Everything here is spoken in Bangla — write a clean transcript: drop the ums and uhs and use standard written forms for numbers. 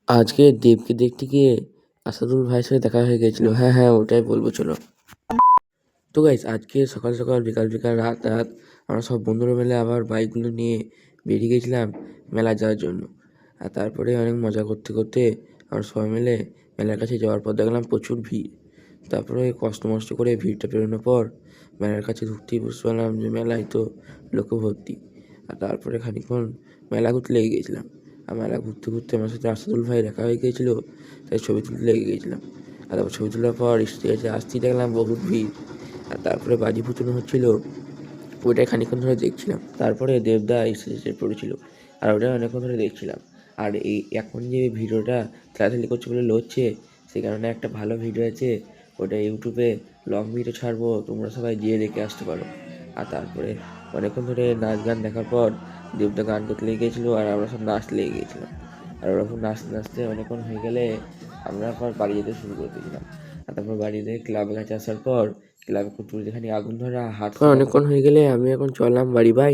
আজকে দেবকে দেখতে গিয়ে আসাদুল ভাইয়ের সাথে দেখা হয়ে গেছিল। হ্যাঁ, ওটাই বলবো চলো। তো গাইস, আজকে সকাল সকাল বিকাল বিকাল রাত রাত আমরা সব বন্ধুরা মিলে আবার বাইকগুলো নিয়ে বেরিয়ে গেছিলাম মেলা যাওয়ার জন্য। আর তারপরে অনেক মজা করতে করতে আমরা সবাই মিলে মেলার কাছে যাওয়ার পর দেখলাম প্রচুর ভিড়। তারপরে কষ্ট মষ্ট করে ভিড়টা পেরোনোর পর মেলার কাছে ঢুকতেই বুঝতে পারলাম যে মেলায় তো লোকে ভর্তি। আর তারপরে খানিকক্ষণ মেলা ঘুরতে লেগে গেছিলাম। আর মেলা ঘুরতে ঘুরতে আমার সাথে আসাদুল ভাই দেখা হয়ে গিয়েছিল, তাই ছবি তুলতে লেগে গিয়েছিলাম। আর তারপর ছবি তোলার পর স্টেজে আসতেই দেখলাম বহুত ভিড়। আর তারপরে বাজি ফুটানো হচ্ছিল, ওইটাই খানিকক্ষণ ধরে দেখছিলাম। তারপরে দেবদা স্টেজে পড়েছিল, আর ওটা অনেকক্ষণ ধরে দেখছিলাম। আর এই এখন যে ভিডিওটা খেলাধুলি করছে বলে লড়ছে, সেই কারণে একটা ভালো ভিডিও আছে, ওটা ইউটিউবে লং ভিডিও ছাড়বো, তোমরা সবাই গিয়ে দেখে আসতে পারো। আর তারপরে অনেকক্ষণ ধরে নাচ গান দেখার পর দেবদা গান করতে লেগে গিয়েছিলো, আর আমরা সব নাচতে লেগে গিয়েছিলাম। আর ওরকম নাচতে নাচতে অনেকক্ষণ হয়ে গেলে আমরা আবার বাড়ি যেতে শুরু করে দিয়েছিলাম। আর তারপর বাড়িতে ক্লাবের কাছে আসার পর ক্লাবে খুব যেখানে আগুন ধরা হাট অনেকক্ষণ হয়ে গেলে আমি এখন চললাম বাড়ি। বাই।